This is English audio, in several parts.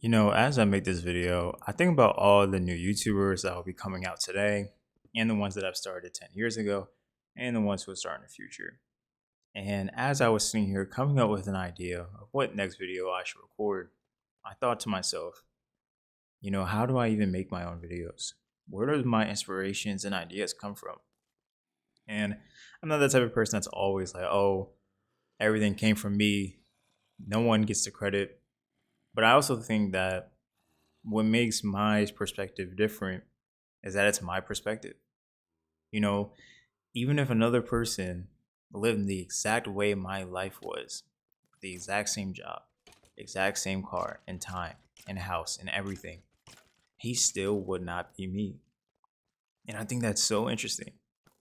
As I make this video, I think about all the new YouTubers that will be coming out today, and the ones that I've started 10 years ago, and the ones who will start in the future. And as I was sitting here coming up with an idea of what next video I should record, I thought to myself, how do I even make my own videos? Where does my inspirations and ideas come from? And I'm not the type of person that's always like, oh, everything came from me. No one gets the credit. But I also think that what makes my perspective different is that it's my perspective. You know, Even if another person lived in the exact way my life was, the exact same job, exact same car and time and house and everything, he still would not be me. And I think that's so interesting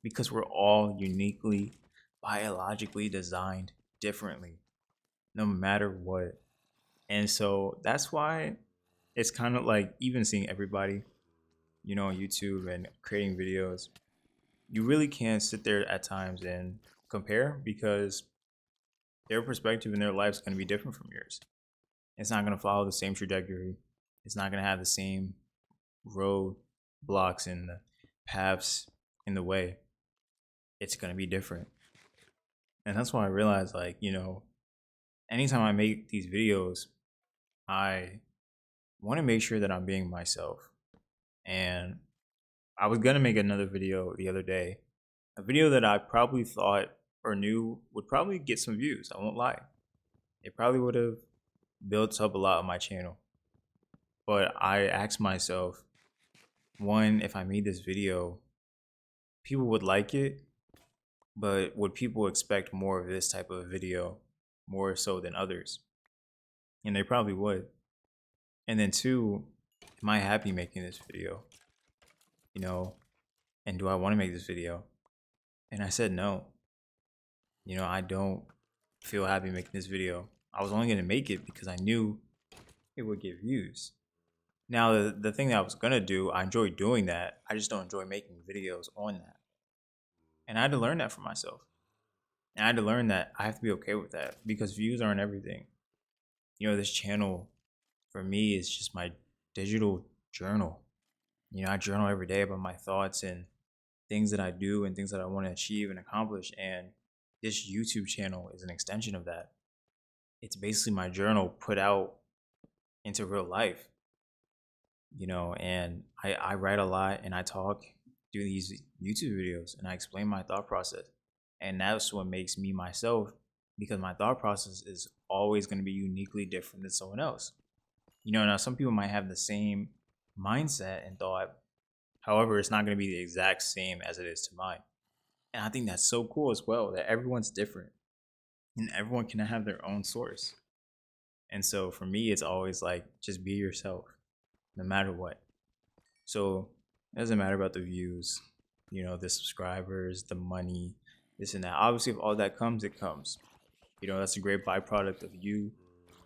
because we're all uniquely, biologically designed differently, no matter what. And so that's why it's kind of like even seeing everybody on YouTube and creating videos, you really can't sit there at times and compare because their perspective and their life is going to be different from yours. It's not going to follow the same trajectory. It's not going to have the same road blocks and the paths in the way. It's going to be different. And that's why I realized, anytime I make these videos, I want to make sure that I'm being myself. And I was going to make another video the other day, a video that I probably thought or knew would probably get some views. I won't lie. It probably would have built up a lot on my channel. But I asked myself, one, if I made this video, people would like it, but would people expect more of this type of video more so than others? And they probably would. And then two, am I happy making this video? You know, and do I want to make this video? And I said no. I don't feel happy making this video. I was only going to make it because I knew it would get views. Now, the thing that I was going to do, I enjoy doing that. I just don't enjoy making videos on that. And I had to learn that for myself. And I had to learn that I have to be okay with that because views aren't everything. This channel for me is just my digital journal. I journal every day about my thoughts and things that I do and things that I want to achieve and accomplish. And this YouTube channel is an extension of that. It's basically my journal put out into real life, and I write a lot and I talk, do these YouTube videos, and I explain my thought process. And that's what makes me myself because my thought process is always going to be uniquely different than someone else. Now some people might have the same mindset and thought, however, it's not going to be the exact same as it is to mine. And I think that's so cool as well that everyone's different and everyone can have their own source. And so for me, it's always like just be yourself no matter what. So it doesn't matter about the views, the subscribers, the money, this and that. Obviously, if all that comes, it comes. That's a great byproduct of you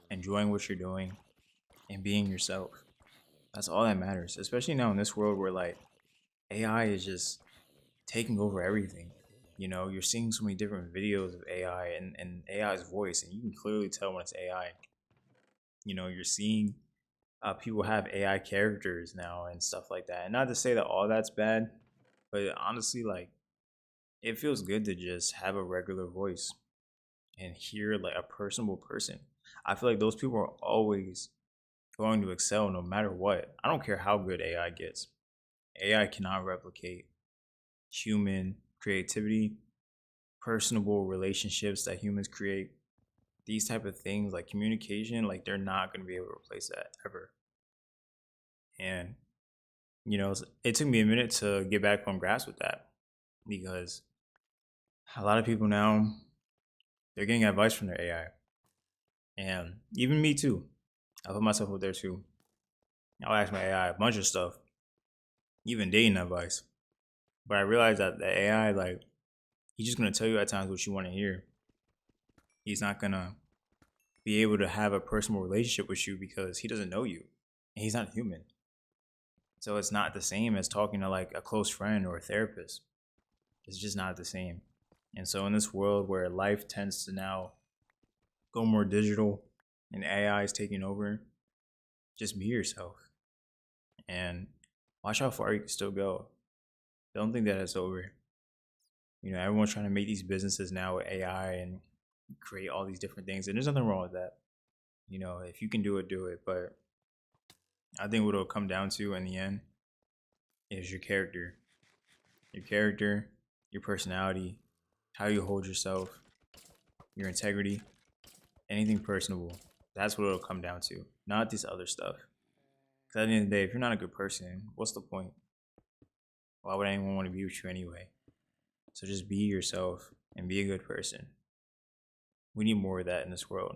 enjoying what you're doing and being yourself. That's all that matters, especially now in this world where like AI is just taking over everything. You're seeing so many different videos of AI and AI's voice, and you can clearly tell when it's AI. You're seeing people have AI characters now and stuff like that. And not to say that all that's bad, but honestly, like it feels good to just have a regular voice and hear like a personable person. I feel like those people are always going to excel no matter what. I don't care how good AI gets. AI cannot replicate human creativity, personable relationships that humans create. These type of things like communication, like they're not going to be able to replace that ever. And it took me a minute to get back on grasp with that because a lot of people now they're getting advice from their AI, and even me too. I put myself up there too. I'll ask my AI a bunch of stuff, even dating advice. But I realized that the AI, like, he's just gonna tell you at times what you want to hear. He's not gonna be able to have a personal relationship with you because he doesn't know you, and he's not human. So it's not the same as talking to like a close friend or a therapist. It's just not the same. And so in this world where life tends to now go more digital and AI is taking over, Just be yourself and watch how far you can still go. Don't think that it's over. Everyone's trying to make these businesses now with AI and create all these different things, and there's nothing wrong with that. If you can do it, do it. But I think what it'll come down to in the end is your character, your personality, how you hold yourself, your integrity, anything personable. That's what it'll come down to, not this other stuff. Because at the end of the day, if you're not a good person, what's the point? Why would anyone want to be with you anyway? So just be yourself and be a good person. We need more of that in this world.